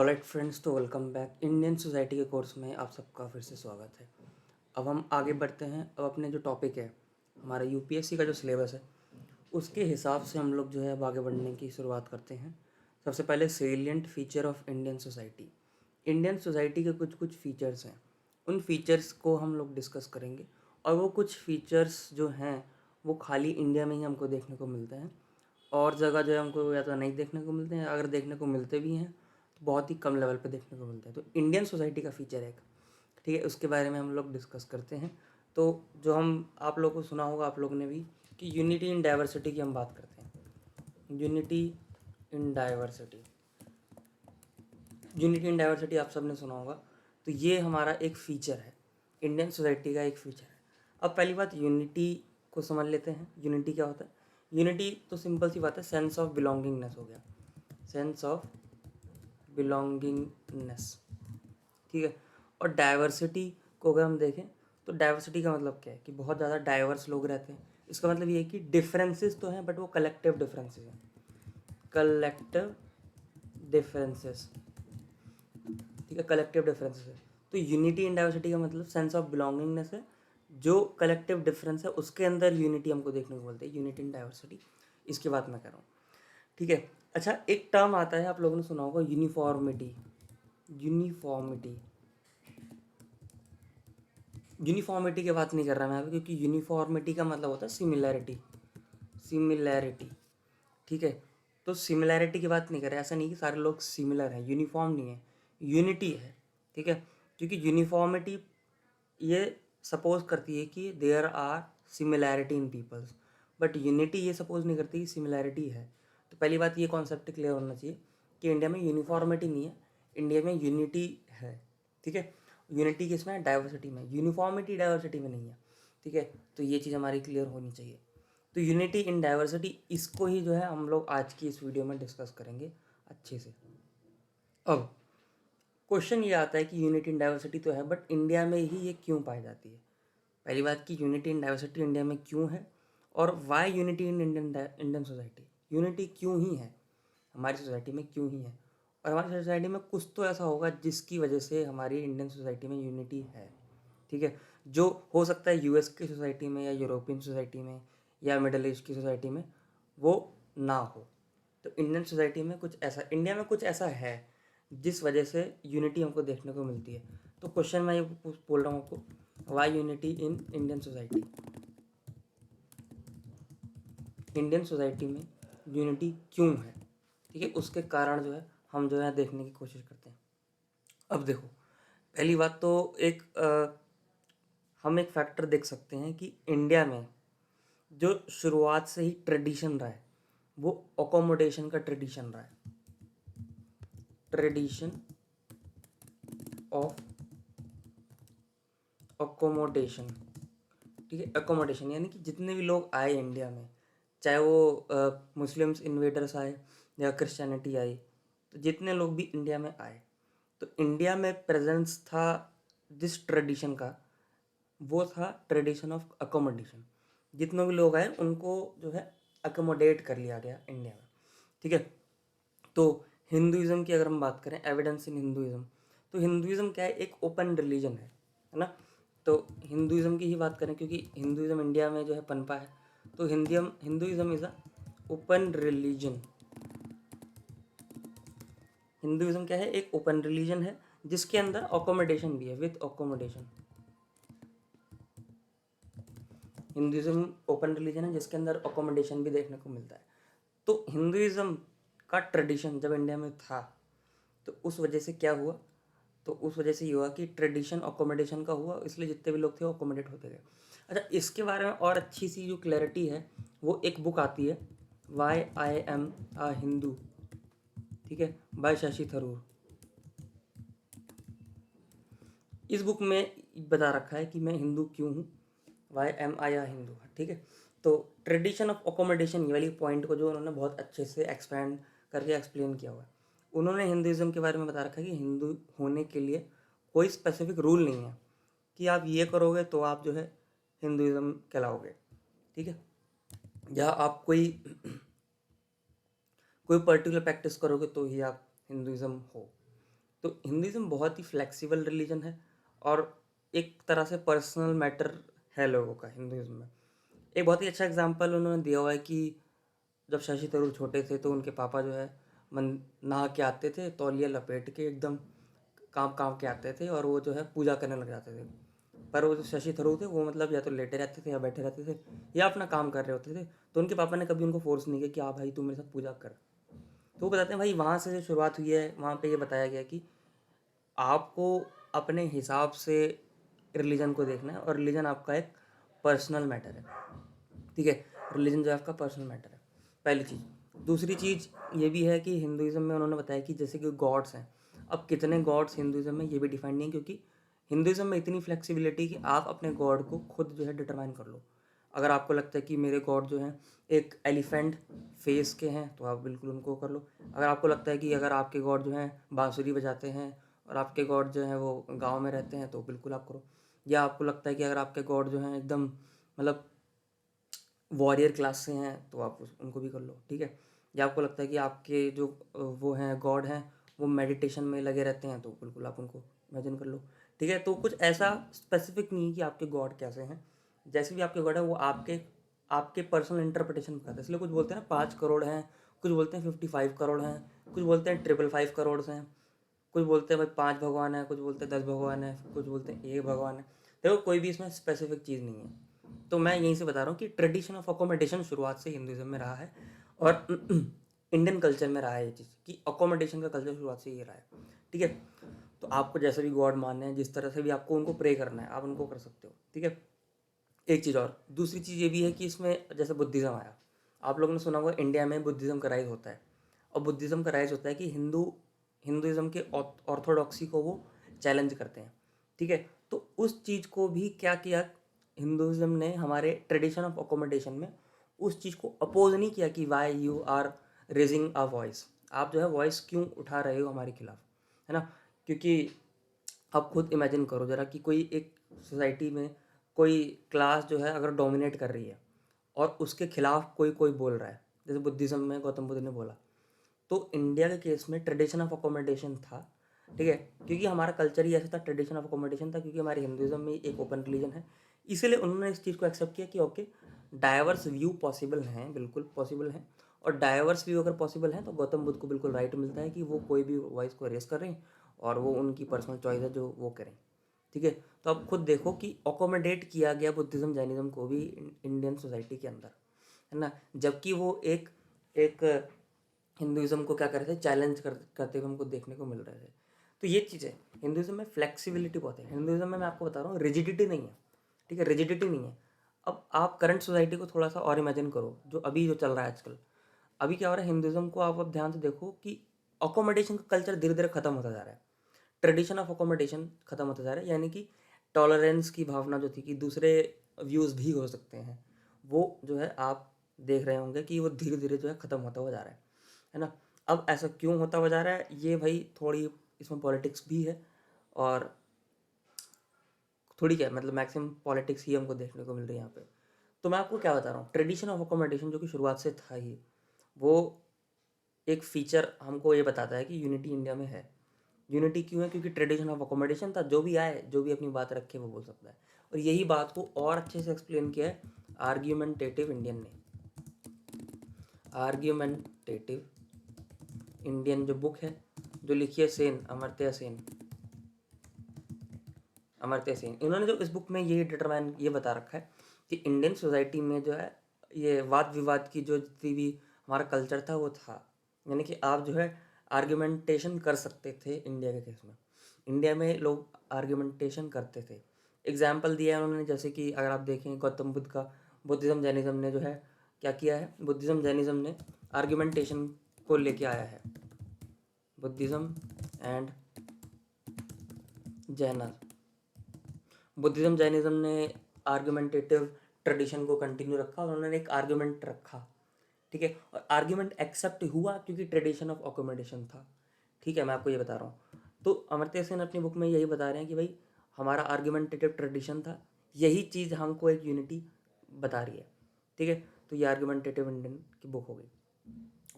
Alright friends, तो welcome back. Indian society के course में आप सबका फिर से स्वागत है। अब हम आगे बढ़ते हैं। अब अपने जो टॉपिक है, हमारा यूपीएससी का जो सिलेबस है, उसके हिसाब से हम लोग जो है अब आगे बढ़ने की शुरुआत करते हैं। सबसे पहले salient feature of Indian society. Indian society के कुछ कुछ फीचर्स हैं, उन फीचर्स को हम लोग डिस्कस करेंगे। और वो कुछ फीचर्स जो हैं वो खाली इंडिया में ही हमको देखने को मिलते हैं, और जगह जो है हमको या तो नहीं देखने को मिलते हैं, अगर देखने को मिलते भी हैं तो बहुत ही कम लेवल पे देखने को मिलते हैं। तो इंडियन सोसाइटी का फीचर है एक, ठीक है, उसके बारे में हम लोग डिस्कस करते हैं। तो जो हम आप लोगों को सुना होगा, आप लोगों ने भी, कि यूनिटी इन डाइवर्सिटी की हम बात करते हैं। Unity in diversity, unity in diversity आप सब ने सुना होगा। तो ये हमारा एक फ़ीचर है, इंडियन सोसाइटी का एक फ़ीचर है। अब पहली बात, यूनिटी को समझ लेते हैं। यूनिटी क्या होता है? यूनिटी तो सिंपल सी बात है, सेंस ऑफ बिलोंगिंगनेस हो गया, सेंस ऑफ बिलोंगिंगनेस, ठीक है। और डाइवर्सिटी को अगर हम देखें तो डाइवर्सिटी का मतलब क्या है कि बहुत ज़्यादा डाइवर्स लोग रहते हैं। इसका मतलब ये है कि डिफरेंसेस तो हैं बट वो कलेक्टिव डिफरेंसेस हैं, कलेक्टिव डिफरेंसेस, ठीक है, कलेक्टिव डिफरेंसेस है। तो यूनिटी इन डाइवर्सिटी का मतलब सेंस ऑफ बिलोंगिंगनेस है। जो कलेक्टिव डिफरेंस है उसके अंदर यूनिटी हमको देखने को बोलते हैं, यूनिटी इन डाइवर्सिटी। इसकी बात मैं कर रहा हूँ, ठीक है। अच्छा, एक टर्म आता है, आप लोगों ने सुना होगा, यूनिफॉर्मिटी। यूनिफॉर्मिटी, यूनिफॉर्मिटी की बात नहीं कर रहा मैं अभी, क्योंकि यूनिफॉर्मिटी का मतलब होता है सिमिलैरिटी, सिमिलैरिटी, ठीक है। तो सिमिलैरिटी की बात नहीं कर रहे, ऐसा नहीं कि सारे लोग सिमिलर हैं, यूनिफॉर्म नहीं है, यूनिटी है, ठीक है। क्योंकि यूनिफॉर्मिटी ये सपोज करती है कि there are similarity in peoples, but unity ये सपोज नहीं करती कि सिमिलैरिटी है। तो पहली बात ये कॉन्सेप्ट क्लियर होना चाहिए कि इंडिया में यूनिफॉर्मिटी नहीं है, इंडिया में यूनिटी है, ठीक है। यूनिटी किसमें है? डाइवर्सिटी में। यूनिफॉर्मिटी डाइवर्सिटी में नहीं है, ठीक है। तो ये चीज़ हमारी क्लियर होनी चाहिए। तो यूनिटी इन डाइवर्सिटी, इसको ही जो है हम लोग आज की इस वीडियो में डिस्कस करेंगे अच्छे से। अब क्वेश्चन ये आता है कि यूनिटी इन डाइवर्सिटी तो है, बट इंडिया में ही ये क्यों पाई जाती है? पहली बात कि यूनिटी इन डाइवर्सिटी इंडिया में क्यों है, और why unity in Indian society, unity क्यों ही है हमारी सोसाइटी में, क्यों ही है। और हमारी सोसाइटी में कुछ तो ऐसा होगा जिसकी वजह से हमारी इंडियन सोसाइटी में यूनिटी है, ठीक है। जो हो सकता है यूएस की सोसाइटी में या यूरोपियन सोसाइटी में या मिडल ईस्ट की सोसाइटी में वो ना हो। तो इंडियन सोसाइटी में कुछ ऐसा, इंडिया में कुछ ऐसा है जिस वजह से यूनिटी हमको देखने को मिलती है। तो क्वेश्चन मैं ये बोल रहा हूँ आपको, why unity in Indian society, Indian society में यूनिटी क्यों है, ठीक है। उसके कारण जो है हम जो है देखने की कोशिश करते हैं। अब देखो, पहली बात तो एक हम एक फैक्टर देख सकते हैं कि इंडिया में जो शुरुआत से ही ट्रेडिशन रहा है वो अकोमोडेशन का ट्रेडिशन रहा है, ट्रेडिशन ऑफ अकोमोडेशन, ठीक है। अकोमोडेशन यानी कि जितने भी लोग आए इंडिया में, चाहे वो मुस्लिम्स इन्वेडर्स आए या क्रिश्चियनिटी आई, तो जितने लोग भी इंडिया में आए, तो इंडिया में प्रेजेंस था जिस ट्रेडिशन का, वो था ट्रेडिशन ऑफ अकोमोडेशन। जितने भी लोग आए उनको जो है अकोमोडेट कर लिया गया इंडिया में, ठीक है। तो हिंदुज़म की अगर हम बात करें, एविडेंस इन हिंदुज़म, तो हिंदुज़म क्या है? एक ओपन रिलीजन है ना। तो हिंदुज़म की ही बात करें, क्योंकि हिंदुज़म इंडिया में जो है पनपा है, तो Hinduism is a open religion. Hinduism क्या है? एक ओपन रिलीजन है जिसके अंदर अकोमोडेशन भी है, with accommodation. Hinduism open religion है जिसके अंदर अकोमोडेशन भी देखने को मिलता है। तो हिंदुज़म का ट्रेडिशन जब इंडिया में था, तो उस वजह से क्या हुआ? तो उस वजह से ये हुआ कि ट्रेडिशन अकोमोडेशन का हुआ, इसलिए जितने भी लोग थे वो अकोमोडेट होते गए। अच्छा, इसके बारे में और अच्छी सी जो क्लैरिटी है, वो एक बुक आती है, वाई आई एम आ हिंदू, ठीक है, बाय शशि थरूर। इस बुक में बता रखा है कि मैं हिंदू क्यों हूँ, वाई एम आई आ हिंदू, ठीक है। तो ट्रेडिशन ऑफ अकोमोडेशन, ये वाली पॉइंट को जो उन्होंने बहुत अच्छे से एक्सपैंड करके एक्सप्लेन किया हुआ है। उन्होंने हिंदुज़म के बारे में बता रखा है कि हिंदू होने के लिए कोई स्पेसिफिक रूल नहीं है कि आप ये करोगे तो आप जो है हिंदुज़म कहलाओगे, ठीक है, या आप कोई कोई पर्टिकुलर प्रैक्टिस करोगे तो ही आप हिंदुज़म हो। तो हिंदुइज्म बहुत ही फ्लेक्सिबल रिलीजन है और एक तरह से पर्सनल मैटर है लोगों का हिंदुइज्म में। एक बहुत ही अच्छा एग्जांपल उन्होंने दिया हुआ है कि जब शशि थरूर छोटे थे तो उनके पापा जो है मन नहा के आते थे, तौलिया लपेट के एकदम काम काम के आते थे और वो जो है पूजा करने लग जाते थे। पर वो जो शशि थरूर थे वो मतलब या तो लेटे रहते थे या बैठे रहते थे या अपना काम कर रहे होते थे। तो उनके पापा ने कभी उनको फोर्स नहीं किया कि हाँ भाई तू मेरे साथ पूजा कर। तो वो बताते हैं भाई वहाँ से जो शुरुआत हुई है वहाँ पे ये बताया गया कि आपको अपने हिसाब से रिलीजन को देखना है और रिलीजन आपका एक पर्सनल मैटर है। ठीक है, रिलीजन जो है आपका पर्सनल मैटर है, पहली चीज़। दूसरी चीज़ ये भी है कि हिंदुइज्म में उन्होंने बताया कि जैसे कि गॉड्स हैं, अब कितने गॉड्स हिंदुइज्म में ये भी डिफाइन नहीं है, क्योंकि हिंदुइज्म में इतनी फ्लेक्सिबिलिटी कि आप अपने गॉड को खुद जो है डिटरमाइन कर लो। अगर आपको लगता है कि मेरे गॉड जो हैं एक एलिफेंट फेस के हैं तो आप बिल्कुल उनको कर लो। अगर आपको लगता है कि अगर आपके गॉड जो हैं बांसुरी बजाते हैं और आपके गॉड जो हैं वो गांव में रहते हैं तो बिल्कुल आप करो। या आपको लगता है कि अगर आपके गॉड जो हैं एकदम मतलब वॉरियर क्लास से हैं तो आप उनको भी कर लो। ठीक है, या आपको लगता है कि आपके जो वो हैं गॉड हैं वो मेडिटेशन में लगे रहते हैं तो बिल्कुल आप उनको इमेजिन कर लो। ठीक है, तो कुछ ऐसा स्पेसिफिक नहीं है कि आपके गॉड कैसे हैं, जैसे भी आपके गॉड है वो आपके आपके पर्सनल इंटरप्रिटेशन का है। इसलिए कुछ बोलते हैं ना 5 करोड़ हैं, कुछ बोलते हैं 55 करोड़ हैं, कुछ बोलते हैं 555 करोड़ हैं, कुछ बोलते हैं भाई 5 भगवान है, कुछ बोलते हैं 10 भगवान है, कुछ बोलते हैं एक भगवान है। देखो कोई भी इसमें स्पेसिफिक चीज़ नहीं है। तो मैं यहीं से बता रहा हूँ कि ट्रेडिशन ऑफ अकोमोडेशन शुरुआत से हिंदुइज्म में रहा है और इंडियन कल्चर में रहा है ये चीज़ कि अकोमोडेशन का कल्चर शुरुआत से ये रहा है। ठीक है, तो आपको जैसे भी गॉड मानना है, जिस तरह से भी आपको उनको प्रे करना है आप उनको कर सकते हो। ठीक है, एक चीज़ और दूसरी चीज़ ये भी है कि इसमें जैसे बुद्धिज़्म आया, आप लोगों ने सुना होगा इंडिया में बुद्धिज़्म का राइज होता है। और बुद्धिज़्म का राइज होता है कि हिंदुइज़्म के ऑर्थोडॉक्सी को वो चैलेंज करते हैं। ठीक है, तो उस चीज़ को भी क्या किया हिंदुइज़्म ने हमारे ट्रेडिशन ऑफ अकोमोडेशन में, उस चीज़ को अपोज नहीं किया कि why you are raising a voice, आप जो है वॉइस क्यों उठा रहे हो हमारे खिलाफ, है ना। क्योंकि आप खुद इमेजिन करो ज़रा कि कोई एक सोसाइटी में कोई क्लास जो है अगर डोमिनेट कर रही है और उसके खिलाफ कोई कोई बोल रहा है, जैसे बुद्धिज़्म में गौतम बुद्ध ने बोला, तो इंडिया के केस में ट्रेडिशन ऑफ अकोमोडेशन था। ठीक है, क्योंकि हमारा कल्चर ही ऐसा था, ट्रेडिशन ऑफ अकोमोडेशन था, क्योंकि हमारे हिंदुइज्म में एक ओपन रिलीजन है। इसीलिए उन्होंने इस चीज़ को एक्सेप्ट किया कि ओके डाइवर्स व्यू पॉसिबल हैं, बिल्कुल पॉसिबल हैं। और डाइवर्स व्यू अगर पॉसिबल है तो गौतम बुद्ध को बिल्कुल राइट मिलता है कि वो कोई भी वॉइस को रेस करें और वो उनकी पर्सनल चॉइस है जो वो करें। ठीक है, तो आप खुद देखो कि अकोमोडेट किया गया बुद्धिज़्म जैनिज़्म को भी इंडियन सोसाइटी के अंदर, है ना। जबकि वो एक एक हिंदुइज्म को क्या कर रहे थे, चैलेंज करते हुए हमको देखने को मिल रहे थे। तो ये चीज़ है, हिंदुइज्म में फ्लेक्सिबिलिटी बहुत है। हिंदुइज्म में मैं आपको बता रहा हूँ रिजिडिटी नहीं है। ठीक है, रिजिडिटी नहीं है। अब आप करंट सोसाइटी को थोड़ा सा और इमेजिन करो, जो अभी जो चल रहा है आजकल। अभी क्या हो रहा है हिंदुइज्म को आप अब ध्यान से देखो कि अकोमोडेशन का कल्चर धीरे धीरे खत्म होता जा रहा है, ट्रेडिशन ऑफ अकोमोडेशन खत्म होता जा रहा है। यानी कि टॉलरेंस की भावना जो थी कि दूसरे व्यूज़ भी हो सकते हैं, वो जो है आप देख रहे होंगे कि वो धीरे धीरे जो है ख़त्म होता हुआ जा रहा है ना। अब ऐसा क्यों होता हुआ जा रहा है, ये भाई थोड़ी इसमें पॉलिटिक्स भी है और थोड़ी क्या मतलब मैक्सिमम पॉलिटिक्स ही हमको देखने को मिल रही है यहाँ पे। तो मैं आपको क्या बता रहा हूँ, ट्रेडिशन ऑफ अकोमोडेशन जो कि शुरुआत से था ही, वो एक फीचर हमको ये बताता है कि यूनिटी इंडिया में है। यूनिटी क्यों है, क्योंकि ट्रेडिशन ऑफ अकोमोडेशन था, जो भी आए जो भी अपनी बात रखे वो बोल सकता है। और यही बात को और अच्छे से एक्सप्लेन किया है आर्ग्यूमेंटेटिव इंडियन ने। आर्ग्यूमेंटेटिव इंडियन जो बुक है, जो लिखी है सेन, अमर्त्य सेन, अमर्त्य सेन, इन्होंने जो इस बुक में ये डिटरमाइन ये बता रखा है कि इंडियन सोसाइटी में जो है ये वाद विवाद की जो जितनी भी हमारा कल्चर था वो था। यानी कि आप जो है आर्ग्यूमेंटेशन कर सकते थे इंडिया के केस में। इंडिया में लोग आर्ग्यूमेंटेशन करते थे। एग्जाम्पल दिया है उन्होंने, जैसे कि अगर आप देखें गौतम बुद्ध का, बुद्धिज़्म जैनिज़्म ने जो है क्या किया है, बुद्धिज़्म जैनिज़्म ने आर्ग्यूमेंटेशन को लेके आया है। Buddhism and Jainism, Buddhism Jainism ने आर्गुमेंटेटिव ट्रेडिशन को कंटिन्यू रखा और उन्होंने एक आर्गुमेंट रखा। ठीक है, और आर्गुमेंट एक्सेप्ट हुआ क्योंकि ट्रेडिशन ऑफ अकोमोडेशन था। ठीक है, मैं आपको ये बता रहा हूँ। तो अमर्त्य सेन अपनी बुक में यही बता रहे हैं कि भाई हमारा आर्गुमेंटेटिव ट्रेडिशन था, यही चीज़ हमको एक यूनिटी बता रही है। ठीक है, तो ये आर्गुमेंटेटिव इंडियन की बुक हो गई।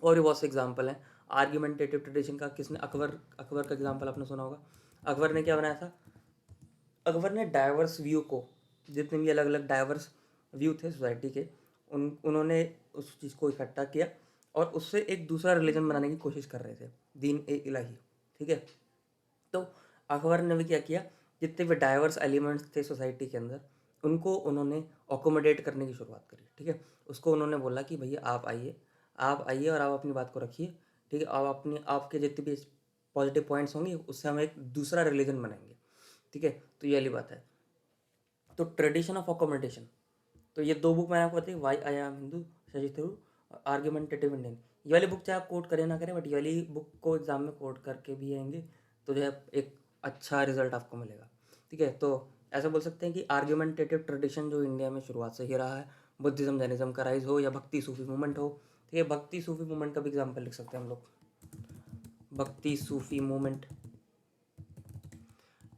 और भी बहुत से एग्जाम्पल हैं, आर्ग्यूमेंटेटिव ट्रेडिशन का किसने, अकबर का एग्जाम्पल आपने सुना होगा। अकबर ने क्या बनाया था, अकबर ने डाइवर्स व्यू को, जितने भी अलग अलग डाइवर्स व्यू थे सोसाइटी के, उन्होंने उस चीज़ को इकट्ठा किया और उससे एक दूसरा रिलीजन बनाने की कोशिश कर रहे थे, दीन ए इलाही। ठीक है, तो अकबर ने भी क्या किया, जितने भी डाइवर्स एलिमेंट्स थे सोसाइटी के अंदर उनको उन्होंने अकोमोडेट करने की शुरुआत करी। ठीक है, उसको उन्होंने बोला कि भैया आप आइए और आप अपनी बात को रखिए। ठीक है, आप अपनी आपके जितने भी पॉजिटिव पॉइंट्स होंगे उससे हम एक दूसरा रिलीजन बनाएंगे। ठीक है, तो ये वाली बात है। तो ट्रेडिशन ऑफ अकोमोडेशन, तो ये 2 बुक मैंने आपको बताई, why I am Hindu, Shashi Tharoor, argumentative Indian. ये वाली बुक चाहे आप कोट करें ना करें, बट ये वाली बुक को एग्जाम में कोट करके भी आएंगे तो जो है एक अच्छा रिजल्ट आपको मिलेगा। ठीक है, तो ऐसा बोल सकते हैं कि आर्ग्यूमेंटेटिव ट्रेडिशन जो इंडिया में शुरुआत से ही रहा है, बुद्धिज्म जैनिज्म का राइज हो या भक्ति सूफी मूवमेंट हो। ठीक है, भक्ति सूफी मूवमेंट का भी एग्जाम्पल लिख सकते हैं हम लोग, भक्ति सूफी मूवमेंट।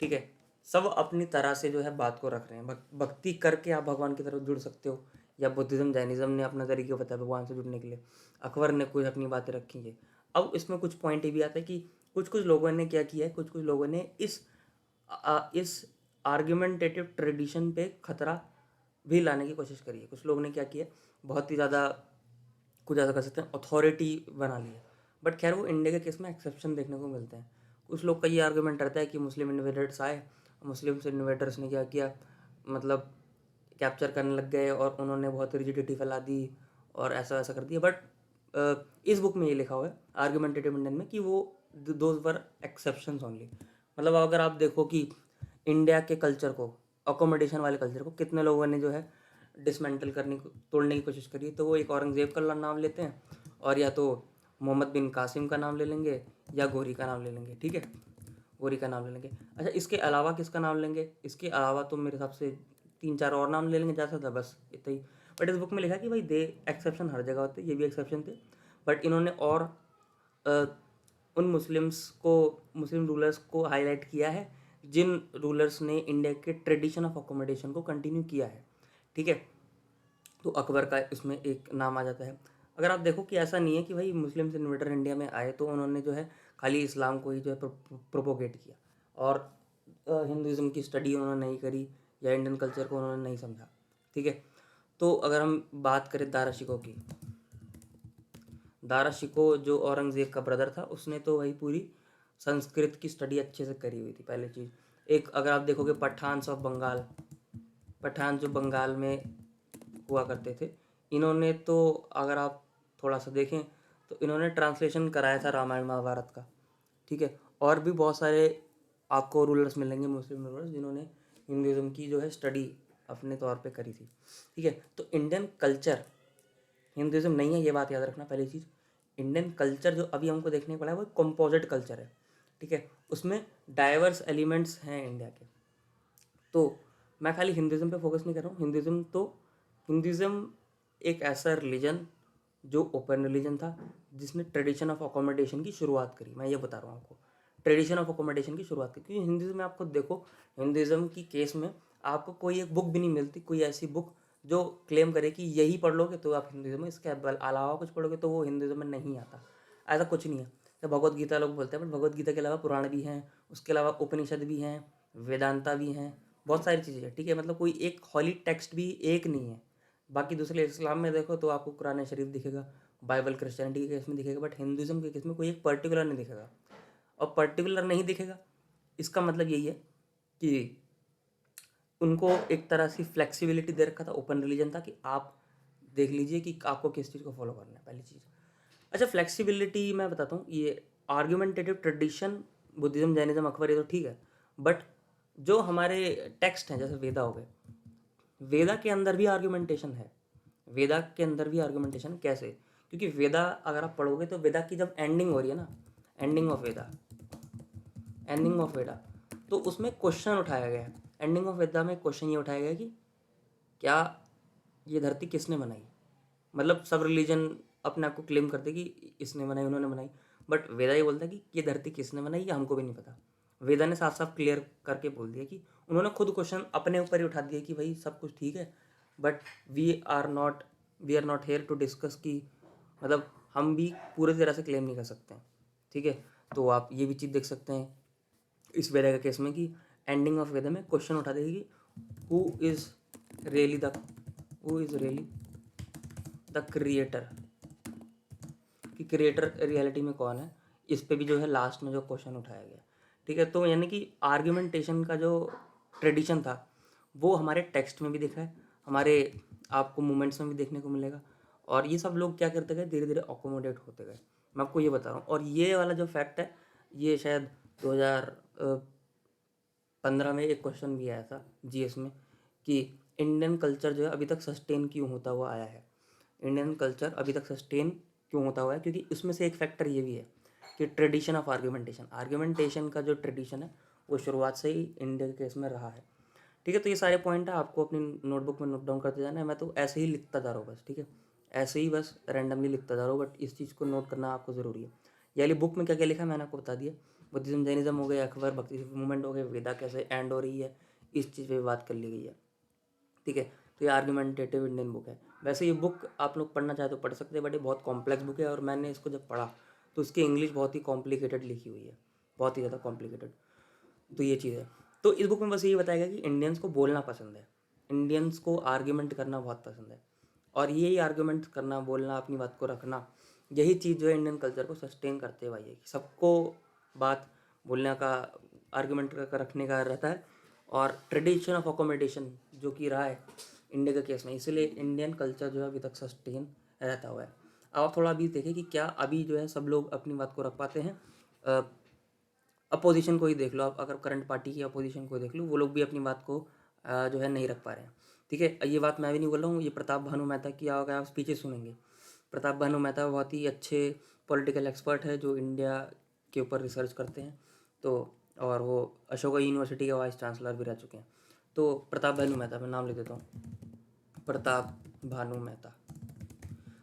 ठीक है, सब अपनी तरह से जो है बात को रख रहे हैं, भक्ति करके आप भगवान की तरफ जुड़ सकते हो, या बुद्धिज्म जैनिज्म ने अपना तरीके बताया भगवान से जुड़ने के लिए, अकबर ने कुछ अपनी बातें रखी है। अब इसमें कुछ पॉइंट ये भी आता है कि कुछ कुछ लोगों ने क्या किया है, कुछ कुछ लोगों ने इस आर्ग्यूमेंटेटिव ट्रेडिशन पे खतरा भी लाने की कोशिश करी है। कुछ लोगों ने क्या किया, बहुत ही ज़्यादा कुछ ज़्यादा कर सकते हैं, अथॉरिटी बना लिया। बट खैर वो इंडिया के केस में एक्सेप्शन देखने को मिलते हैं। कुछ लोग का ये आर्गूमेंट रहता है कि मुस्लिम इन्वेडर्स आए, मुस्लिम इन्वेडर्स ने क्या किया, मतलब कैप्चर करने लग गए और उन्होंने बहुत रिजिडिटी फैला दी और ऐसा वैसा कर दिया। बट इस बुक में ये लिखा हुआ है आर्गूमेंटेटिव इंडियन में कि वो दोज वर एक्सेप्शंस ओनली। मतलब अगर आप देखो कि इंडिया के कल्चर को, अकोमोडेशन वाले कल्चर को कितने लोगों ने जो है डिसमेंटल करने को, तोड़ने की कोशिश करी, तो वो एक औरंगज़ेब का नाम लेते हैं और या तो मोहम्मद बिन कासिम का नाम ले लेंगे या गोरी का नाम ले लेंगे। ठीक है, गोरी का नाम ले लेंगे। अच्छा, इसके अलावा किसका नाम लेंगे, इसके अलावा तो मेरे हिसाब से 3-4 और नाम ले लेंगे ज़्यादा था, बस इतना ही। बट इस बुक में लिखा कि भाई दे एक्सेप्शन हर जगह होते, ये भी एक्सेप्शन थे। बट इन्होंने और उन मुस्लिम रूलर्स को हाईलाइट किया है जिन रूलर्स ने इंडिया के ट्रेडिशन ऑफ अकोमोडेशन को कंटिन्यू किया है। ठीक है, तो अकबर का इसमें एक नाम आ जाता है। अगर आप देखो कि ऐसा नहीं है कि भाई मुस्लिम इन्वेडर इंडिया में आए तो उन्होंने जो है खाली इस्लाम को ही जो है प्रोपोगेट किया और हिंदुज़म की स्टडी उन्होंने नहीं करी या इंडियन कल्चर को उन्होंने नहीं समझा। ठीक है, तो अगर हम बात करें दारा शिकोह की, दारा शिकोह जो औरंगज़ेब का ब्रदर था, उसने तो वही पूरी संस्कृत की स्टडी अच्छे से करी हुई थी। पहली चीज़, एक अगर आप देखोगे पठान्स ऑफ बंगाल, पठान जो बंगाल में हुआ करते थे, इन्होंने तो अगर आप थोड़ा सा देखें तो इन्होंने ट्रांसलेशन कराया था रामायण महाभारत का। ठीक है, और भी बहुत सारे आपको रूलर्स मिलेंगे, मुस्लिम रूलर्स, जिन्होंने हिंदुज़म की जो है स्टडी अपने तौर पे करी थी। ठीक है, तो इंडियन कल्चर हिंदुज़म नहीं है, ये बात याद रखना। पहली चीज़, इंडियन कल्चर जो अभी हमको देखने को मिला है वो कंपोजिट कल्चर है। ठीक है, उसमें डाइवर्स एलिमेंट्स हैं इंडिया के। तो मैं खाली हिंदुज़म पे फोकस नहीं कर रहा हूँ। हिंदुज़म एक ऐसा रिलीजन जो ओपन रिलीजन था, जिसने ट्रेडिशन ऑफ अकोमोडेशन की शुरुआत करी। मैं ये बता रहा हूँ आपको, ट्रेडिशन ऑफ अकोमोडेशन की शुरुआत करी। क्योंकि हिंदुज़म में आपको देखो, हिंदुज़म की केस में आपको कोई एक बुक भी नहीं मिलती, कोई ऐसी बुक जो क्लेम करे कि यही पढ़ लोगे तो आप हिंदुज़म में, इसके अलावा कुछ पढ़ोगे तो वो हिंदुज़म में नहीं आता। ऐसा कुछ नहीं है। तो भगवत गीता लोग बोलते हैं, बट भगवत गीता के अलावा पुराण भी हैं, उसके अलावा उपनिषद भी हैं, वेदांता भी हैं, बहुत सारी चीज़ें हैं। ठीक है, मतलब कोई एक हॉली टेक्स्ट भी एक नहीं है। बाकी दूसरे इस्लाम में देखो तो आपको कुरान शरीफ दिखेगा, बाइबल क्रिश्चियनिटी के केस में दिखेगा, बट हिंदुज़म के केस में कोई एक पर्टिकुलर नहीं दिखेगा। और पर्टिकुलर नहीं दिखेगा, इसका मतलब यही है कि उनको एक तरह से फ्लेक्सिबिलिटी दे रखा था, ओपन रिलीजन था कि आप देख लीजिए कि आपको किस चीज़ को फॉलो करना है, पहली चीज़। अच्छा, फ्लेक्सिबिलिटी मैं बताता हूँ, ये argumentative tradition, Buddhism Jainism Akbar, ये तो ठीक है, बट जो हमारे टेक्स्ट हैं जैसे वेदा हो गए, वेदा के अंदर भी आर्ग्यूमेंटेशन है। वेदा के अंदर भी आर्ग्यूमेंटेशन कैसे? क्योंकि वेदा अगर आप पढ़ोगे तो वेदा की जब एंडिंग हो रही है ना, एंडिंग ऑफ वेदा, तो उसमें क्वेश्चन उठाया गया है। एंडिंग ऑफ वेदा में क्वेश्चन ये उठाया गया कि क्या ये धरती किसने बनाई? मतलब सब रिलीजन अपने आप को क्लेम करते कि इसने बनाई, उन्होंने बनाई, बट वेदा ये बोलता है कि ये धरती किसने बनाई ये हमको भी नहीं पता। वेदा ने साफ साफ क्लियर करके बोल दिया कि उन्होंने खुद क्वेश्चन अपने ऊपर ही उठा दिया कि भाई सब कुछ ठीक है, but we are not here to discuss कि मतलब हम भी पूरे तरह से क्लेम नहीं कर सकते हैं, ठीक है। तो आप ये भी चीज़ देख सकते हैं इस वेदा के केस में कि एंडिंग ऑफ वेदा में क्वेश्चन उठा देगी कि who is really the creator, कि क्रिएटर रियलिटी में कौन है, इस पे भी जो है लास्ट में जो क्वेश्चन उठाया गया, ठीक है। तो यानी कि आर्ग्यूमेंटेशन का जो ट्रेडिशन था वो हमारे टेक्स्ट में भी दिखा है, हमारे आपको मूवमेंट्स में भी देखने को मिलेगा, और ये सब लोग क्या करते गए, धीरे धीरे अकोमोडेट होते गए। मैं आपको ये बता रहा हूँ। और ये वाला जो फैक्ट है, ये शायद 2015 में एक क्वेश्चन भी आया था जीएस में कि इंडियन कल्चर जो है अभी तक सस्टेन क्यों होता हुआ आया है। इंडियन कल्चर अभी तक सस्टेन क्यों होता हुआ है, क्योंकि उसमें से एक फैक्टर ये भी है कि ट्रेडिशन ऑफ आर्ग्यूमेंटेशन का जो ट्रेडिशन है वो शुरुआत से ही इंडिया के केस में रहा है, ठीक है। तो ये सारे पॉइंट है, आपको अपनी नोटबुक में नोट डाउन करते जाना है। मैं तो ऐसे ही लिखता जा रहा हूँ बस, ठीक है, ऐसे ही बस रैंडमली लिखता जा रहा हूँ, बट इस चीज़ को नोट करना आपको ज़रूरी है। ये वाली बुक में क्या क्या लिखा है मैंने आपको बता दिया। बुद्धिज्म जैनिज्म हो गए, अकबर भक्ति मूवमेंट हो गए, वेदा कैसे एंड हो रही है, इस चीज़ पे बात कर ली गई है, ठीक है। तो ये आर्ग्यूमेंटेटिव इंडियन बुक है। वैसे ये बुक आप लोग पढ़ना चाहे तो पढ़ सकते हैं, बट ये बहुत कॉम्प्लेक्स बुक है, और मैंने इसको जब पढ़ा तो इसकी इंग्लिश बहुत ही कॉम्प्लिकेटेड लिखी हुई है, बहुत ही ज़्यादा कॉम्प्लिकेटेड। तो ये चीज़ है। तो इस बुक में बस यही बताया गया कि इंडियंस को बोलना पसंद है, इंडियंस को आर्ग्यूमेंट करना बहुत पसंद है, और यही आर्ग्यूमेंट करना, बोलना, अपनी बात को रखना, यही चीज़ जो है इंडियन कल्चर को सस्टेन करते हुए आई है कि सबको बात बोलने का, आर्ग्यूमेंट रखने का रहता है, और ट्रेडिशन ऑफ अकोमोडेशन जो कि रहा है इंडिया के केस में, इसीलिए इंडियन कल्चर जो है अभी तक सस्टेन रहता हुआ है। अब आप थोड़ा अभी देखें कि क्या अभी जो है सब लोग अपनी बात को रख पाते हैं। अपोजिशन को ही देख लो आप, अगर करंट पार्टी की अपोजिशन को देख लो, वो लोग भी अपनी बात को जो है नहीं रख पा रहे हैं, ठीक है। ये बात मैं भी नहीं बोल रहा हूँ, ये प्रताप भानु मेहता की अगर आप स्पीचेस सुनेंगे, प्रताप भानु मेहता बहुत ही अच्छे पॉलिटिकल एक्सपर्ट है जो इंडिया के ऊपर रिसर्च करते हैं, तो और वो अशोका यूनिवर्सिटी के वाइस चांसलर भी रह चुके हैं। तो प्रताप भानु मेहता, मैं नाम लिख देता हूँ, प्रताप भानु मेहता,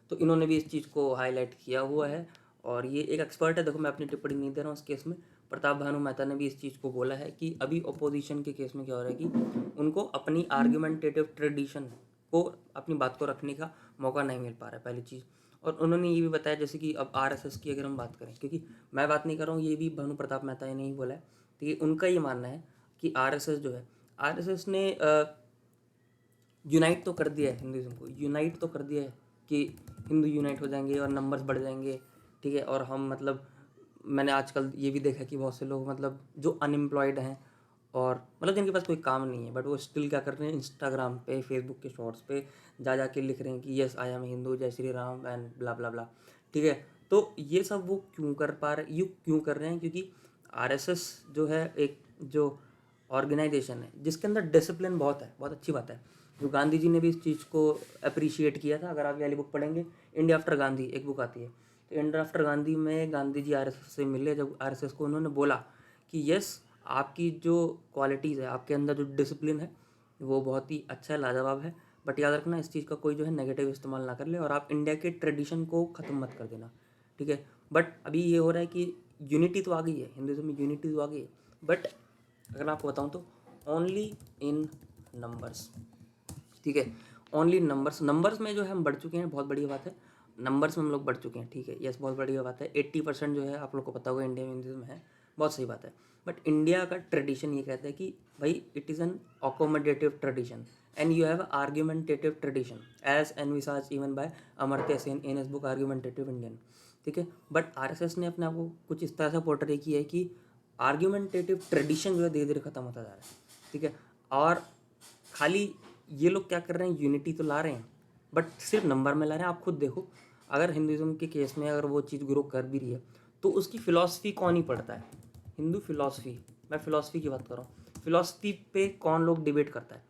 तो इन्होंने भी इस चीज़ को हाईलाइट किया हुआ है, और ये एक एक्सपर्ट है। देखो मैं अपनी टिप्पणी नहीं दे रहा हूँ इस केस में, प्रताप भानु मेहता ने भी इस चीज़ को बोला है कि अभी अपोजिशन के केस में क्या हो रहा है कि उनको अपनी आर्ग्यूमेंटेटिव ट्रेडिशन को, अपनी बात को रखने का मौका नहीं मिल पा रहा है, पहली चीज़। और उन्होंने ये भी बताया, जैसे कि अब आरएसएस की अगर हम बात करें, क्योंकि मैं बात नहीं कर रहा हूँ, ये भी भानु प्रताप मेहता ने ही बोला है, ठीक है। उनका ये मानना है कि आरएसएस जो है, आरएसएस ने यूनाइट तो कर दिया है, हिंदुज़म को यूनाइट तो कर दिया है कि हिंदू यूनाइट हो जाएंगे और नंबर्स बढ़ जाएंगे, ठीक है। और हम मतलब मैंने आजकल ये भी देखा कि बहुत से लोग मतलब जो अनएम्प्लॉयड हैं, और मतलब जिनके पास कोई काम नहीं है, बट वो स्टिल क्या कर रहे हैं, इंस्टाग्राम पे, फेसबुक के शॉर्ट्स पे जा के लिख रहे हैं कि यस आई एम हिंदू, जय श्री राम एंड ब्ला ब्ला ब्ला, ठीक है। तो ये सब वो क्यों कर पा रहे, ये क्यों कर रहे हैं, क्योंकि आरएसएस जो है एक जो ऑर्गेनाइजेशन है जिसके अंदर डिसिप्लिन बहुत है, बहुत अच्छी बात है। जो गांधी जी ने भी इस चीज़ को अप्रिशिएट किया था। अगर आप ये वाली बुक पढ़ेंगे, इंडिया आफ्टर गांधी एक बुक आती है, तो इंडिया आफ्टर गांधी में गांधी जी आरएसएस से मिले, जब आरएसएस को उन्होंने बोला कि यस आपकी जो क्वालिटीज़ है, आपके अंदर जो डिसिप्लिन है वो बहुत ही अच्छा है, लाजवाब है, बट याद रखना इस चीज़ का कोई जो है नेगेटिव इस्तेमाल ना कर ले, और आप इंडिया के ट्रेडिशन को ख़त्म मत कर देना, ठीक है। बट अभी ये हो रहा है कि यूनिटी तो आ गई है, हिंदुज़म में यूनिटी तो आ गई है, बट अगर मैं आपको बताऊँ तो ओनली इन नंबर्स, ठीक है। ओनली नंबर्स में जो है हम बढ़ चुके हैं, बहुत बढ़िया बात है, नंबर्स में हम लोग बढ़ चुके हैं, ठीक है, यस बहुत बढ़िया बात है। 80% जो है आप लोग को पता होगा इंडिया में हिंदुज़म है, बहुत सही बात है। बट इंडिया का ट्रेडिशन ये कहता है कि भाई it is an accommodative tradition and you have argumentative tradition as envisages even by Amartya Sen in his book argumentative Indian, ठीक है। बट आरएसएस ने अपने आप को कुछ इस तरह से पोर्ट्रे किया है कि आर्ग्यूमेंटेटिव ट्रेडिशन जो है धीरे धीरे खत्म होता जा रहा है, ठीक है। और खाली ये लोग क्या कर रहे हैं, यूनिटी तो ला रहे हैं, बट सिर्फ नंबर में ला रहे हैं। आप खुद देखो, अगर हिंदुज़म के केस में अगर वो चीज़ ग्रो कर भी रही है, तो उसकी फ़िलॉसफी कौन ही पढ़ता है, हिंदू फ़िलॉसफी, मैं फ़िलॉसफी की बात कर रहा हूँ, फ़िलॉसफी पे कौन लोग डिबेट करता है,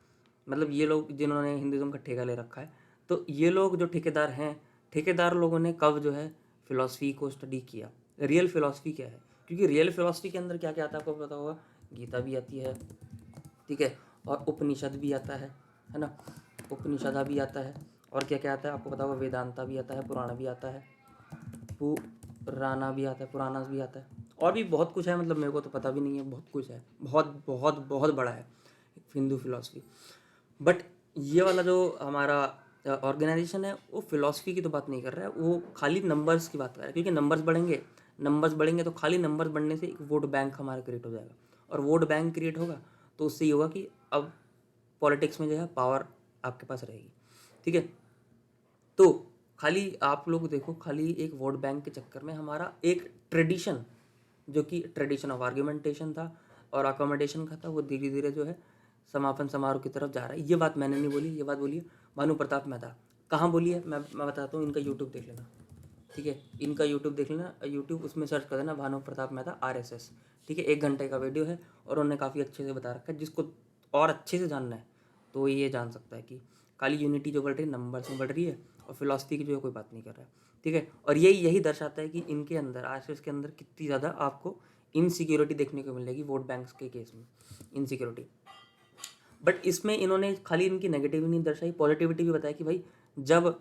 मतलब ये लोग जिन्होंने हिंदुज़म का ठेका ले रखा है, तो ये लोग जो ठेकेदार हैं, ठेकेदार लोगों ने कब जो है फ़िलॉसफी को स्टडी किया, रियल फ़िलॉसफी क्या है, क्योंकि रियल फ़िलॉसफी के अंदर क्या क्या आता है आपको पता होगा, गीता भी आती है, ठीक है, और उपनिषद भी आता है ना, उपनिषदा भी आता है, और क्या क्या आता है आपको पता होगा, वेदांता भी आता है, पुराण भी आता है, पुराना भी आता है, पुराना भी आता है, और भी बहुत कुछ है, मतलब मेरे को तो पता भी नहीं है, बहुत कुछ है, बहुत बहुत बहुत बड़ा है हिंदू फिलॉसफी। बट ये वाला जो हमारा ऑर्गेनाइजेशन है वो फिलॉसफी की तो बात नहीं कर रहा है, वो खाली नंबर्स की बात कर रहा है, क्योंकि नंबर्स बढ़ेंगे तो खाली नंबर्स बढ़ने से एक वोट बैंक हमारा क्रिएट हो जाएगा, और वोट बैंक क्रिएट होगा तो उससे ये होगा कि अब पॉलिटिक्स में जो है पावर आपके पास रहेगी। ठीक है, तो खाली आप लोग देखो, खाली एक वोट बैंक के चक्कर में हमारा एक ट्रेडिशन, जो कि ट्रेडिशन ऑफ आर्ग्यूमेंटेशन था और अकोमोडेशन का था, वो धीरे धीरे जो है समापन समारोह की तरफ जा रहा है। ये बात मैंने नहीं बोली, ये बात बोली है भानु प्रताप मेहता। कहाँ बोली है मैं बताता हूँ, इनका यूट्यूब देख लेना। ठीक है, इनका यूट्यूब देख लेना, यूट्यूब उसमें सर्च कर देना भानु प्रताप मेहता RSS। ठीक है, 1 घंटे का वीडियो है और उन्होंने काफ़ी अच्छे से बता रखा है। जिसको और अच्छे से जानना है तो ये जान सकता है कि खाली यूनिटी जो बढ़ रही है नंबर्स में बढ़ रही है, और फिलॉसफी की जो है कोई बात नहीं कर रहा है। ठीक है, और यही दर्शाता है कि इनके अंदर RSS के अंदर कितनी ज़्यादा आपको इनसिक्योरिटी देखने को मिलेगी वोट बैंक्स के केस में, इनसिक्योरिटी। बट इसमें इन्होंने खाली इनकी नेगेटिव नहीं दर्शाई, पॉजिटिविटी भी बताया कि भाई जब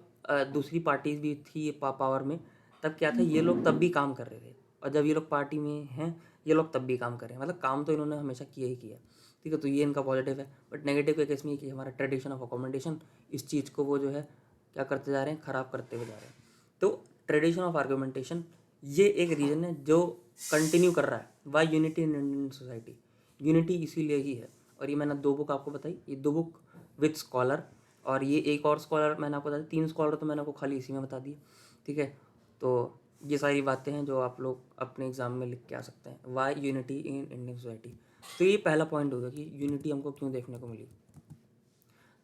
दूसरी पार्टीज भी थी पावर में, तब क्या था, ये लोग तब भी काम कर रहे थे, और जब ये लोग पार्टी में हैं ये लोग तब भी काम कर रहे हैं, मतलब काम तो इन्होंने हमेशा किया ही किया। ठीक है, तो ये इनका पॉजिटिव है। बट नेगेटिव के केस में ये कि हमारा ट्रेडिशन ऑफ अकोमोडेशन, इस चीज़ को वो जो है क्या करते जा रहे हैं, ख़राब करते हुए जा रहे हैं। तो ट्रेडिशन ऑफ आर्गूमेंटेशन ये एक रीज़न है जो कंटिन्यू कर रहा है why unity in Indian society. Unity इसीलिए ही है, और ये मैंने 2 बुक आपको बताई, ये 2 बुक विथ स्कॉलर, और ये एक और स्कॉलर मैंने आपको बताया, 3 स्कॉलर तो मैंने आपको खाली इसी में बता दिए। ठीक है, तो ये सारी बातें हैं जो आप लोग अपने एग्ज़ाम में लिख के आ सकते हैं, why unity in Indian society. तो ये पहला पॉइंट होगा कि यूनिटी हमको क्यों देखने को मिली।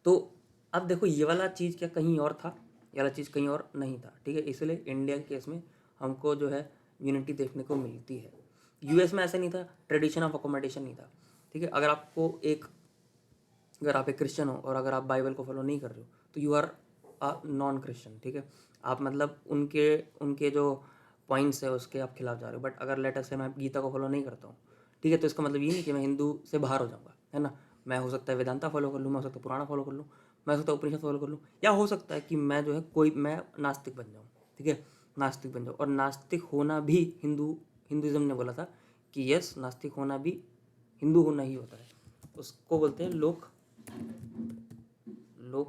तो अब देखो, ये वाला चीज़ क्या कहीं और था, ये वाला चीज़ कहीं और नहीं था। ठीक है, इसलिए इंडिया के केस में हमको जो है यूनिटी देखने को मिलती है। US में ऐसा नहीं था, ट्रेडिशन ऑफ अकोमोडेशन नहीं था। ठीक है, अगर आप एक क्रिश्चियन हो और अगर आप बाइबल को फॉलो नहीं कर रहे हो तो यू आर नॉन क्रिश्चियन। ठीक है, आप मतलब उनके उनके जो पॉइंट्स है उसके आप खिलाफ जा रहे हो। बट अगर लेटर से मैं गीता को फॉलो नहीं करता हूँ, ठीक है, तो इसका मतलब ये नहीं कि मैं हिंदू से बाहर हो जाऊँगा, है ना। मैं हो सकता है वेदांता फॉलो कर लूँ, मैं हो सकता है पुराना फॉलो कर लूँ, मैं हो सकता है उपनिषद फॉलो कर लूँ, या हो सकता है कि मैं जो है मैं नास्तिक बन जाऊँ। ठीक है, नास्तिक बन जाऊँ, और नास्तिक होना भी हिंदुज़म ने बोला था कि यस, नास्तिक होना भी हिंदू होना ही होता है। उसको बोलते हैं लोक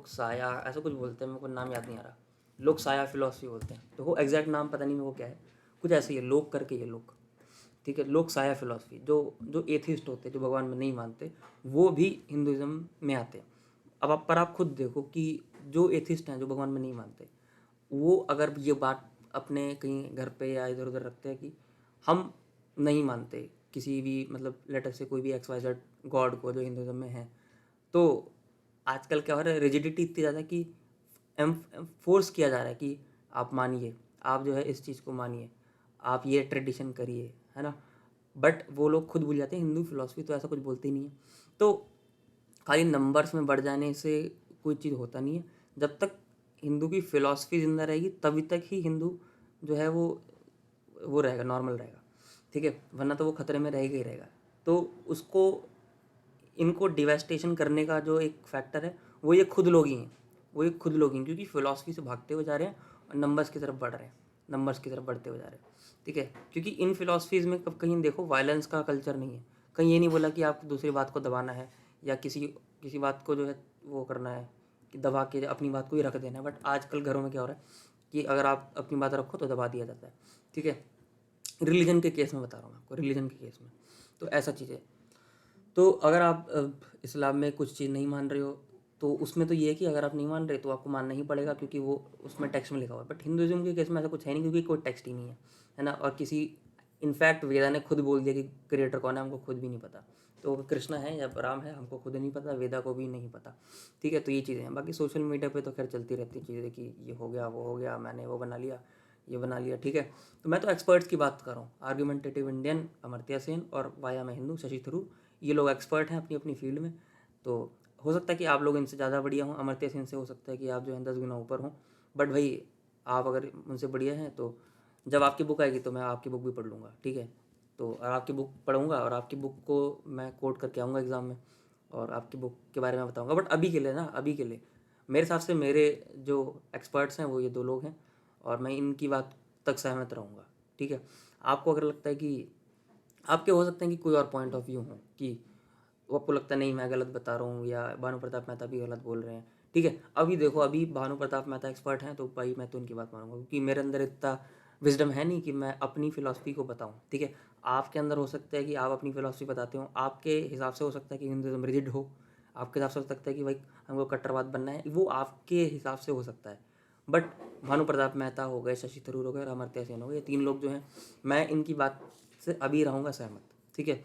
साया, ऐसा कुछ बोलते हैं, मेरे को नाम याद नहीं आ रहा। लोक साया फिलॉसफी बोलते हैं, तो वो एग्जैक्ट नाम पता नहीं मेरे को क्या है, कुछ ऐसे ही है, लोक करके ये लोक। ठीक है, लोक साया फिलॉसफी, जो जो एथिस्ट होते हैं, जो भगवान में नहीं मानते, वो भी हिंदुज़म में आते हैं। अब आप खुद देखो कि जो एथिस्ट हैं, जो भगवान में नहीं मानते, वो अगर ये बात अपने कहीं घर पे या इधर उधर रखते हैं कि हम नहीं मानते किसी भी, मतलब लेटर से कोई भी XYZ गॉड को जो हिंदुज़म में है, तो आजकल क्या हो रहा है, रिजिडिटी इतनी ज़्यादा कि फोर्स किया जा रहा है कि आप मानिए, आप जो है इस चीज़ को मानिए, आप ये ट्रेडिशन करिए, है ना। बट वो लोग खुद भूल जाते हैं, हिंदू फिलॉसफी तो ऐसा कुछ बोलते ही नहीं है। तो खाली नंबर्स में बढ़ जाने से कोई चीज़ होता नहीं है। जब तक हिंदू की फ़िलॉसफी ज़िंदा रहेगी तभी तक ही हिंदू जो है वो रहेगा, नॉर्मल रहेगा। ठीक है, वरना तो वो खतरे में रहेगा ही रहेगा। तो उसको इनको डिवेस्टेशन करने का जो एक फैक्टर है वो ये खुद लोग ही हैं, क्योंकि फ़िलॉसफी से भागते हुए जा रहे हैं और नंबर्स की तरफ बढ़ रहे हैं, नंबर्स की तरफ बढ़ते हुए जा रहे हैं। ठीक है, क्योंकि इन फिलॉसफीज़ में कब कहीं देखो वायलेंस का कल्चर नहीं है, कहीं ये नहीं बोला कि आपको दूसरी बात को दबाना है, या किसी किसी बात को जो है वो करना है कि दबा के अपनी बात को ही रख देना है। बट आजकल घरों में क्या हो रहा है कि अगर आप अपनी बात रखो तो दबा दिया जाता है। ठीक है, रिलीजन के केस में बता रहा हूँ मैं आपको, रिलीजन के केस में तो ऐसा चीज़ है। तो अगर आप इस्लाम में कुछ चीज़ नहीं मान रहे हो तो उसमें तो ये है कि अगर आप नहीं मान रहे तो आपको मानना ही पड़ेगा, क्योंकि वो उसमें टेक्स्ट में लिखा हुआ है। बट हिंदुज़म के केस में ऐसा कुछ है नहीं, क्योंकि कोई टेक्स्ट ही नहीं है ना। और इनफैक्ट वेदा ने खुद बोल दिया कि क्रिएटर कौन है हमको खुद भी नहीं पता। तो कृष्णा है या राम है हमको खुद नहीं पता, वेदा को भी नहीं पता। ठीक है, तो ये चीज़ें हैं। बाकी सोशल मीडिया पे तो खैर चलती रहती चीज़ें कि ये हो गया, वो हो गया, मैंने वो बना लिया, ये बना लिया। ठीक है, तो मैं तो एक्सपर्ट्स की बात कर रहा हूँ, आर्ग्यूमेंटेटिव इंडियन अमर्त्य सेन और वाया में हिंदू शशि थरूर, ये लोग एक्सपर्ट हैं अपनी अपनी फील्ड में। तो हो सकता है कि आप लोग इनसे ज़्यादा बढ़िया हों, अमर्त्य सेन से हो सकता है कि आप जो है 10 गुना ऊपर हों। बट भाई आप अगर उनसे बढ़िया हैं तो जब आपकी बुक आएगी तो मैं आपकी बुक भी पढ़ लूँगा। ठीक है, तो और आपकी बुक पढ़ूँगा और आपकी बुक को मैं कोट करके आऊँगा एग्ज़ाम में, और आपकी बुक के बारे में बताऊँगा। बट अभी के लिए ना, अभी के लिए मेरे हिसाब से मेरे जो एक्सपर्ट्स हैं वो ये 2 लोग हैं, और मैं इनकी बात तक सहमत रहूँगा। ठीक है, आपको अगर लगता है कि आपके हो सकते हैं कि कोई और पॉइंट ऑफ व्यू हो कि वो आपको लगता है नहीं मैं गलत बता रहा हूँ या भानु प्रताप मेहता भी गलत बोल रहे हैं, ठीक है। अभी देखो, अभी भानु प्रताप मेहता एक्सपर्ट हैं, तो भाई मैं तो उनकी बात मानूंगा, क्योंकि मेरे अंदर इतना विजडम है नहीं कि मैं अपनी फिलॉसफी को बताऊं। ठीक है, आपके अंदर हो सकता है कि आप अपनी फिलॉसफी बताते हो, आपके हिसाब से हो सकता है कि हिंदुज़म रिजिड हो, आपके हिसाब से हो सकता है कि भाई हमको कट्टरवाद बनना है, वो आपके हिसाब से हो सकता है। बट भानु प्रताप मेहता हो गए, शशि थरूर हो गए और अमर्त्य सेन हो गए, ये 3 लोग जो हैं, मैं इनकी बात से अभी रहूँगा सहमत। ठीक है,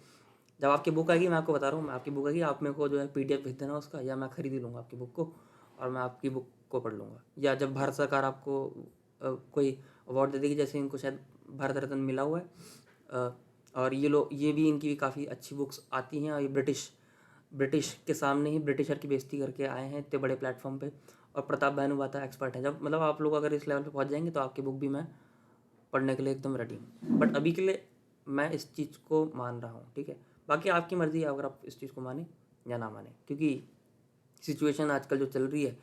जब आपकी बुक आएगी, मैं आपको बता रहा हूँ, मैं आपकी बुक आएगी, आप मेरे को जो है PDF भेज देना उसका, या मैं खरीद ही लूँगा आपकी बुक को और मैं आपकी बुक को पढ़ लूँगा। या जब भारत सरकार आपको कोई अवार्ड दे देगी, जैसे इनको शायद भारत रत्न मिला हुआ है, और ये भी इनकी भी काफ़ी अच्छी बुक्स आती हैं, और ये ब्रिटिश के सामने ही ब्रिटिशर की बेइज्जती करके आए हैं इतने बड़े प्लेटफॉर्म पे, और प्रताप भानु मेहता एक्सपर्ट है। जब मतलब आप लोग अगर इस लेवल पे पहुंच जाएंगे तो आपकी बुक भी मैं पढ़ने के लिए एकदम रेडी हूँ। बट अभी के लिए मैं इस चीज़ को मान रहा हूँ। ठीक है, बाकी आपकी मर्ज़ी है अगर आप इस चीज़ को माने या ना माने, क्योंकि सिचुएशन आजकल जो चल रही है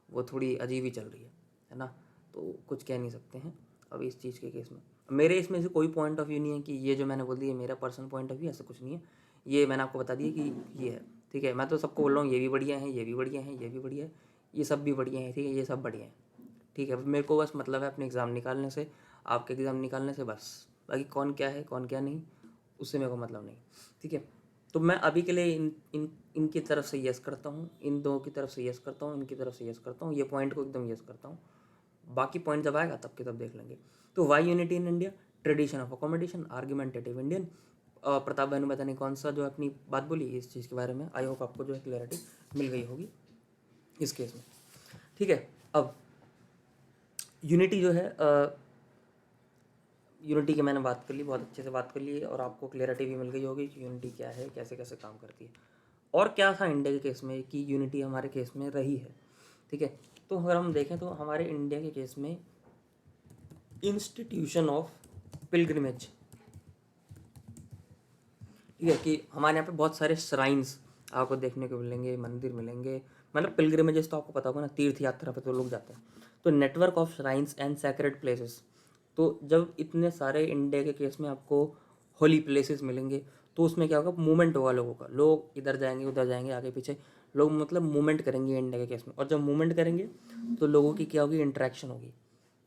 वो थोड़ी अजीब ही चल रही है ना, तो कुछ कह नहीं सकते हैं अब इस चीज़ के केस में। मेरे इसमें से कोई पॉइंट ऑफ व्यू नहीं है कि ये जो मैंने बोल दिया मेरा पर्सनल पॉइंट ऑफ व्यू, ऐसा कुछ नहीं है। ये मैंने आपको बता दिया कि ये है। ठीक है, मैं तो सबको बोल रहा हूँ ये भी बढ़िया है, ये भी बढ़िया है, ये भी बढ़िया है, ये सब भी बढ़िया है। ठीक है, ये सब बढ़िया है। ठीक है, मेरे को बस मतलब है अपने एग्ज़ाम निकालने से, आपके एग्ज़ाम निकालने से बस। बाकी कौन क्या है कौन क्या नहीं, उससे मेरे को मतलब नहीं। ठीक है, तो मैं अभी के लिए इनकी तरफ से यस करता हूँ, इन दो की तरफ से यस करता हूँ, इनकी तरफ से यस करता हूँ, ये पॉइंट को एकदम यस करता हूँ। बाकी पॉइंट जब आएगा तब के तब देख लेंगे। तो why unity in India, tradition of accommodation, argumentative Indian. Pratap Bhanu Mehta ने कौन सा जो अपनी बात बोली इस चीज़ के बारे में, आई होप आपको जो है क्लियरिटी मिल गई होगी इस केस में। ठीक है, अब यूनिटी जो है, यूनिटी की मैंने बात कर ली, बहुत अच्छे से बात कर ली, और आपको क्लियरिटी भी मिल गई होगी कि यूनिटी क्या है, कैसे कैसे काम करती है, और क्या था इंडिया के केस में कि यूनिटी हमारे केस में रही है। ठीक है, तो अगर हम देखें तो हमारे इंडिया के केस में इंस्टीट्यूशन ऑफ पिलग्रिमेज, ठीक है, कि हमारे यहाँ पे बहुत सारे श्राइन्स आपको देखने को मिलेंगे, मंदिर मिलेंगे, मतलब पिलग्रिमेजेस तो आपको पता होगा ना, तीर्थ यात्रा पे तो लोग जाते हैं। तो network of shrines and sacred places, तो जब इतने सारे इंडिया के केस में आपको होली प्लेसेस मिलेंगे, तो उसमें क्या होगा, मूवमेंट होगा लोगों का, लोग इधर जाएंगे उधर जाएंगे आगे पीछे, लोग मतलब मूवमेंट करेंगे इंडिया के केस में, और जब मूवमेंट करेंगे तो लोगों की क्या होगी, इंट्रैक्शन होगी।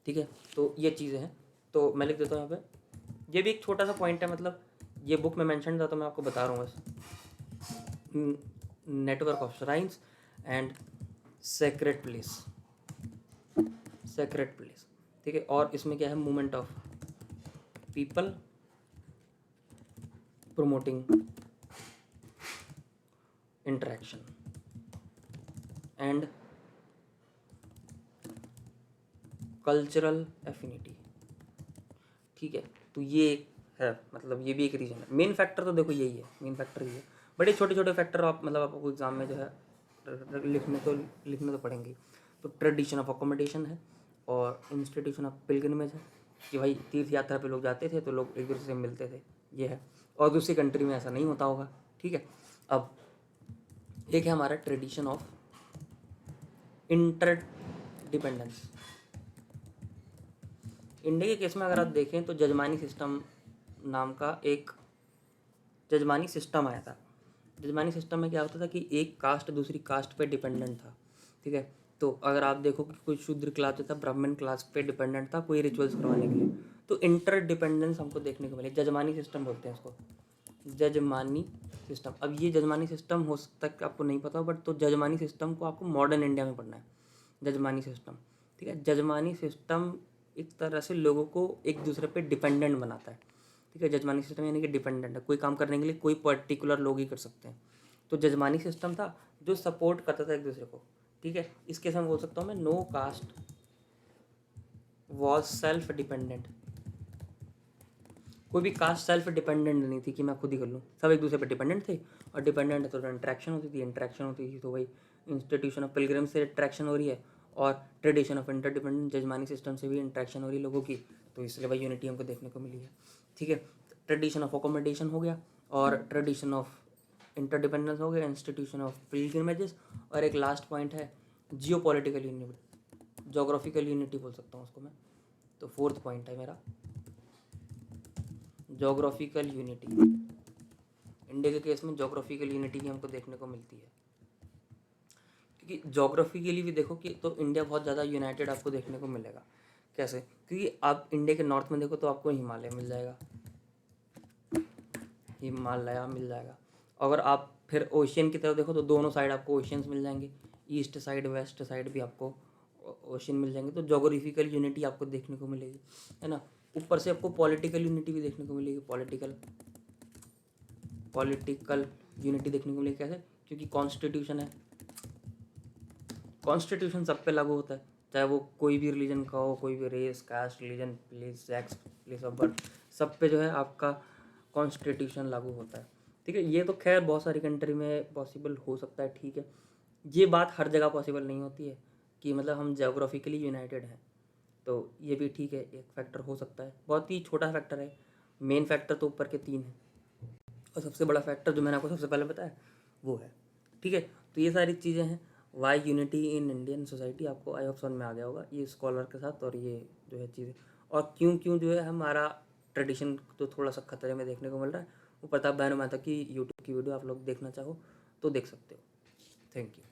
ठीक है, तो ये चीज़ें हैं, तो मैं लिख देता हूँ यहाँ पे, ये भी एक छोटा सा पॉइंट है, मतलब ये बुक में मेंशन था तो मैं आपको बता रहा हूँ बस। Network of shrines and sacred place, sacred place. ठीक है, और इसमें क्या है, movement of people promoting interaction and cultural affinity। ठीक है, तो ये है, मतलब ये भी एक रीज़न है। मेन फैक्टर तो देखो यही है, मेन फैक्टर ये है। बड़े छोटे छोटे फैक्टर आप मतलब आपको एग्जाम में जो है लिखने तो पड़ेंगे। तो ट्रेडिशन ऑफ अकोमोडेशन है, और इंस्टीट्यूशन ऑफ पिलग्रिमेज है, कि भाई तीर्थ यात्रा पे लोग जाते थे तो लोग एक दूसरे से मिलते थे, ये है। और दूसरी कंट्री में ऐसा नहीं होता होगा। ठीक है, अब एक है हमारा ट्रेडिशन ऑफ इंटरडिपेंडेंस। इंडिया के केस में अगर आप देखें तो जजमानी सिस्टम नाम का एक जजमानी सिस्टम आया था। जजमानी सिस्टम में क्या होता था कि एक कास्ट दूसरी कास्ट पे डिपेंडेंट था। ठीक है, तो अगर आप देखो कि कोई शूद्र क्लास जो था ब्राह्मण क्लास पे डिपेंडेंट था कोई रिचुअल्स करवाने के लिए, तो इंटर डिपेंडेंस हमको देखने को मिले। जजमानी सिस्टम बोलते हैं उसको, जजमानी सिस्टम। अब ये जजमानी सिस्टम हो सकता है कि आपको नहीं पता हो, बट तो जजमानी सिस्टम को आपको मॉडर्न इंडिया में पढ़ना है, जजमानी सिस्टम। ठीक है, जजमानी सिस्टम एक तरह से लोगों को एक दूसरे पे डिपेंडेंट बनाता है। ठीक है, जजमानी सिस्टम यानी कि डिपेंडेंट है, कोई काम करने के लिए कोई पर्टिकुलर लोग ही कर सकते हैं। तो जजमानी सिस्टम था जो सपोर्ट करता था एक दूसरे को। ठीक है, इसके साथ बोल सकता हूँ मैं, no caste was self dependent. कोई भी कास्ट सेल्फ डिपेंडेंट नहीं थी कि मैं खुद ही कर लूँ, सब एक दूसरे पर डिपेंडेंट थे, और डिपेंडेंट है तो इंट्रैक्शन होती थी, इंट्रैक्शन होती थी तो वही इंस्टीट्यूशन ऑफ पिलग्रिम से इंट्रैक्शन हो रही है, और ट्रेडिशन ऑफ इंटरडिपेंडेंट जजमानी सिस्टम से भी इंट्रैक्शन हो रही है लोगों की, तो इसलिए वही यूनिटी हमको देखने को मिली है। ठीक है, ट्रेडिशन ऑफ अकोमोडेशन हो गया, और ट्रेडिशन ऑफ इंटरडिपेंडेंस हो गया, इंस्टीट्यूशन ऑफ पिलग्रिमेजेस, और एक लास्ट पॉइंट है जियो पॉलिटिकल यूनिटी, जोग्राफिकल यूनिटी बोल सकता हूँ उसको मैं। तो फोर्थ पॉइंट है मेरा जोग्राफिकल यूनिटी। इंडिया के केस में जोग्राफिकल यूनिटी ही हमको देखने को मिलती है, क्योंकि ज्योग्राफी के लिए भी देखो कि तो इंडिया बहुत ज़्यादा यूनाइटेड आपको देखने को मिलेगा। कैसे? क्योंकि आप इंडिया के नॉर्थ में देखो तो आपको हिमालय मिल जाएगा, हिमालय मिल जाएगा। अगर आप फिर ओशियन की तरफ देखो तो दोनों साइड आपको ओशियंस मिल जाएंगे, ईस्ट साइड वेस्ट साइड भी आपको ओशियन मिल जाएंगे। तो जोग्राफिकल यूनिटी आपको देखने को मिलेगी, है ना। ऊपर से आपको पॉलिटिकल यूनिटी भी देखने को मिलेगी, पॉलिटिकल यूनिटी देखने को मिलेगी। कैसे? क्योंकि कॉन्स्टिट्यूशन है, कॉन्स्टिट्यूशन सब पे लागू होता है, चाहे वो कोई भी रिलीजन का हो, कोई भी race caste religion place sex place of birth, सब पे जो है आपका कॉन्स्टिट्यूशन लागू होता है। ठीक है, ये तो खैर बहुत सारी कंट्री में पॉसिबल हो सकता है। ठीक है, ये बात हर जगह पॉसिबल नहीं होती है कि मतलब हम जोग्राफिकली यूनाइटेड हैं, तो ये भी ठीक है, एक फैक्टर हो सकता है, बहुत ही छोटा फैक्टर है। मेन फैक्टर तो ऊपर के 3 हैं और सबसे बड़ा फैक्टर जो मैंने आपको सबसे पहले बताया वो है। ठीक है, तो ये सारी चीज़ें हैं। Why unity in Indian society आपको आई होप समझ में आ गया होगा ये स्कॉलर के साथ, और ये जो है चीज़ें, और क्यों क्यों जो है हमारा ट्रेडिशन तो थोड़ा सा खतरे में देखने को मिल रहा है, वो प्रताप भानु मेहता की यूट्यूब की वीडियो आप लोग देखना चाहो तो देख सकते हो। Thank you.